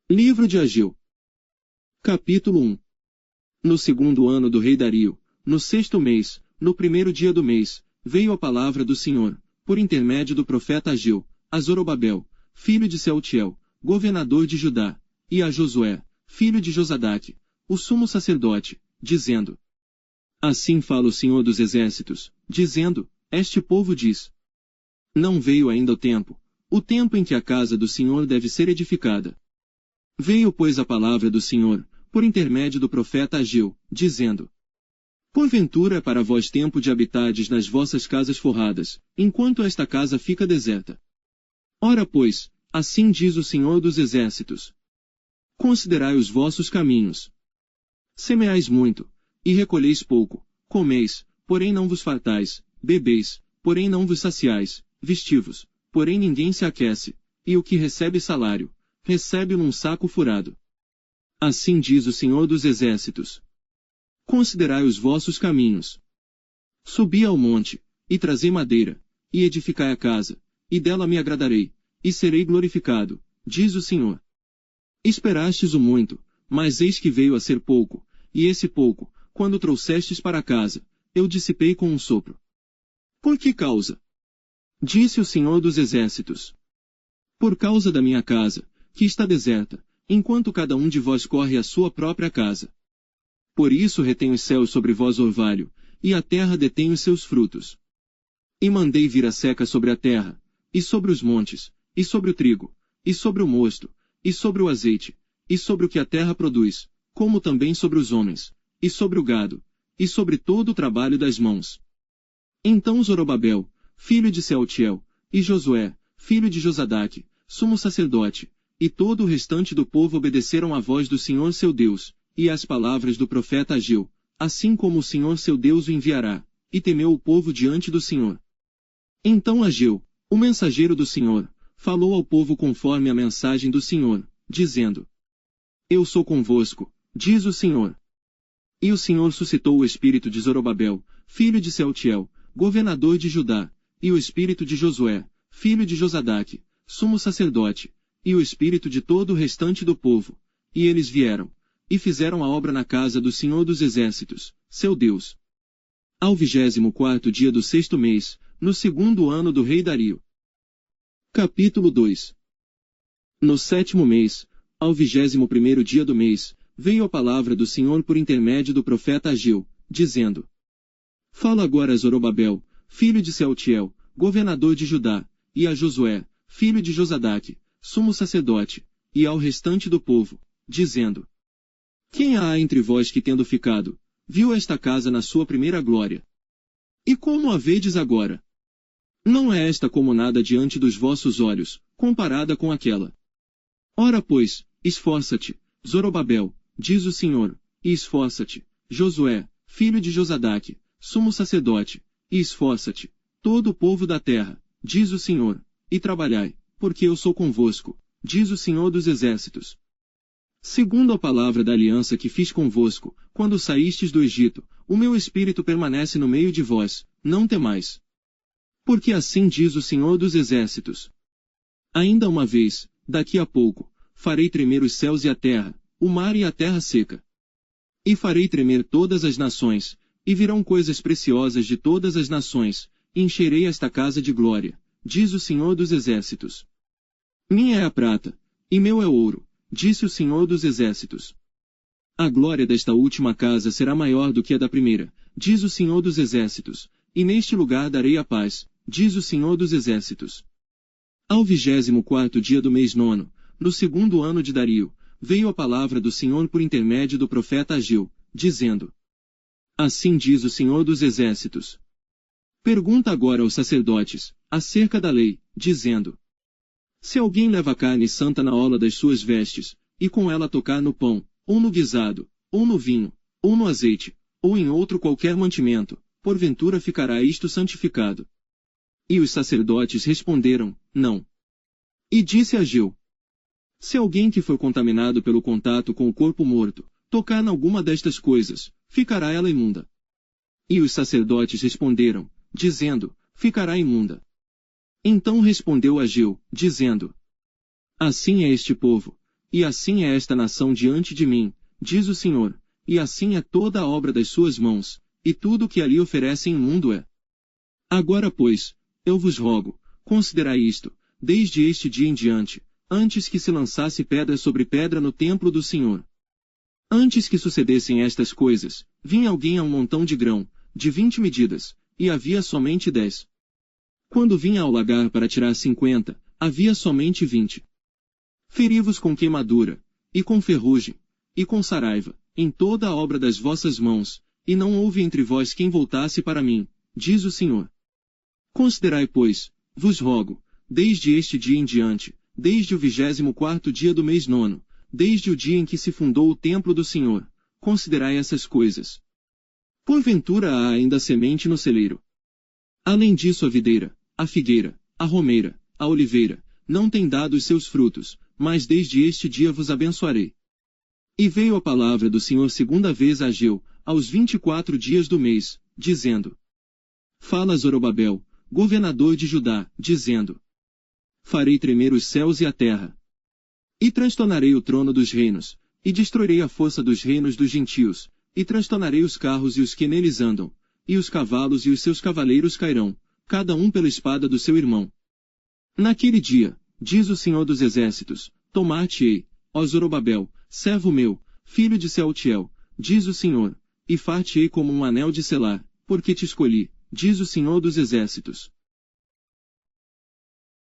Livro de Ageu. Capítulo 1. No segundo ano do rei Dario, no sexto mês, no primeiro dia do mês, veio a palavra do Senhor, por intermédio do profeta Ageu, a Zorobabel, filho de Sealtiel, governador de Judá, e a Josué, filho de Josadaque, o sumo sacerdote, dizendo: Assim fala o Senhor dos Exércitos, dizendo: Este povo diz: Não veio ainda o tempo em que a casa do Senhor deve ser edificada. Veio, pois, a palavra do Senhor, por intermédio do profeta Ageu, dizendo: Porventura é para vós tempo de habitardes nas vossas casas forradas, enquanto esta casa fica deserta. Ora, pois, assim diz o Senhor dos Exércitos: Considerai os vossos caminhos. Semeais muito, e recolheis pouco, comeis, porém não vos fartais, bebeis, porém não vos saciais, vestivos, porém ninguém se aquece, e o que recebe salário, recebe-o num saco furado. Assim diz o Senhor dos Exércitos: Considerai os vossos caminhos. Subi ao monte, e trazei madeira, e edificai a casa, e dela me agradarei, e serei glorificado, diz o Senhor. Esperastes o muito, mas eis que veio a ser pouco, e esse pouco, quando trouxestes para casa, eu dissipei com um sopro. Por que causa? Disse o Senhor dos Exércitos: Por causa da minha casa, que está deserta, enquanto cada um de vós corre à sua própria casa. Por isso retém os céus sobre vós orvalho, e a terra detém os seus frutos. E mandei vir a seca sobre a terra, e sobre os montes, e sobre o trigo, e sobre o mosto, e sobre o azeite, e sobre o que a terra produz, como também sobre os homens, e sobre o gado, e sobre todo o trabalho das mãos. Então Zorobabel, filho de Sealtiel, e Josué, filho de Josadaque, sumo sacerdote, e todo o restante do povo obedeceram à voz do Senhor seu Deus, e às palavras do profeta Ageu, assim como o Senhor seu Deus o enviará, e temeu o povo diante do Senhor. Então Ageu, o mensageiro do Senhor, falou ao povo conforme a mensagem do Senhor, dizendo: Eu sou convosco, diz o Senhor. E o Senhor suscitou o espírito de Zorobabel, filho de Sealtiel, governador de Judá, e o espírito de Josué, filho de Josadaque, sumo sacerdote, e o espírito de todo o restante do povo, e eles vieram, e fizeram a obra na casa do Senhor dos Exércitos, seu Deus. Ao 24º dia do sexto mês, no segundo ano do rei Dario. Capítulo 2. No sétimo mês, ao 21º dia do mês, veio a palavra do Senhor por intermédio do profeta Ageu, dizendo: Fala agora a Zorobabel, filho de Sealtiel, governador de Judá, e a Josué, filho de Josadaque, sumo sacerdote, e ao restante do povo, dizendo: Quem há entre vós que, tendo ficado, viu esta casa na sua primeira glória? E como a vedes agora? Não é esta como nada diante dos vossos olhos, comparada com aquela. Ora, pois, esforça-te, Zorobabel, diz o Senhor, e esforça-te, Josué, filho de Josadaque, sumo sacerdote, e esforça-te, todo o povo da terra, diz o Senhor, e trabalhai, porque eu sou convosco, diz o Senhor dos Exércitos. Segundo a palavra da aliança que fiz convosco, quando saístes do Egito, o meu espírito permanece no meio de vós, não temais. Porque assim diz o Senhor dos Exércitos: Ainda uma vez, daqui a pouco, farei tremer os céus e a terra, o mar e a terra seca. E farei tremer todas as nações, e virão coisas preciosas de todas as nações, e encherei esta casa de glória, diz o Senhor dos Exércitos. Minha é a prata, e meu é o ouro, disse o Senhor dos Exércitos. A glória desta última casa será maior do que a da primeira, diz o Senhor dos Exércitos, e neste lugar darei a paz, diz o Senhor dos Exércitos. Ao 24º dia do mês nono, no segundo ano de Dario, veio a palavra do Senhor por intermédio do profeta Ageu, dizendo: Assim diz o Senhor dos Exércitos. Pergunta agora aos sacerdotes, acerca da lei, dizendo: Se alguém leva carne santa na orla das suas vestes, e com ela tocar no pão, ou no guisado, ou no vinho, ou no azeite, ou em outro qualquer mantimento, porventura ficará isto santificado? E os sacerdotes responderam: Não. E disse Ageu: Se alguém que foi contaminado pelo contato com o corpo morto, tocar em alguma destas coisas, ficará ela imunda. E os sacerdotes responderam, dizendo: Ficará imunda. Então respondeu Ageu, dizendo: Assim é este povo, e assim é esta nação diante de mim, diz o Senhor, e assim é toda a obra das suas mãos, e tudo o que ali oferecem imundo é. Agora pois, eu vos rogo, considerai isto, desde este dia em diante, antes que se lançasse pedra sobre pedra no templo do Senhor. Antes que sucedessem estas coisas, vinha alguém a um montão de grão, de 20 medidas, e havia somente 10. Quando vinha ao lagar para tirar 50, havia somente 20. Feri-vos com queimadura, e com ferrugem, e com saraiva, em toda a obra das vossas mãos, e não houve entre vós quem voltasse para mim, diz o Senhor. Considerai, pois, vos rogo, desde este dia em diante, desde o 24º dia do mês 9, desde o dia em que se fundou o templo do Senhor, considerai essas coisas. Porventura há ainda semente no celeiro. Além disso a videira, a figueira, a romeira, a oliveira, não têm dado os seus frutos, mas desde este dia vos abençoarei. E veio a palavra do Senhor segunda vez a Ageu, aos 24 dias do mês, dizendo: Fala a Zorobabel, governador de Judá, dizendo: Farei tremer os céus e a terra. E transtornarei o trono dos reinos, e destruirei a força dos reinos dos gentios, e transtornarei os carros e os que neles andam, e os cavalos e os seus cavaleiros cairão, cada um pela espada do seu irmão. Naquele dia, diz o Senhor dos Exércitos, tomar-te-ei, ó Zorobabel, servo meu, filho de Sealtiel, diz o Senhor, e far-te-ei como um anel de selar, porque te escolhi, diz o Senhor dos Exércitos.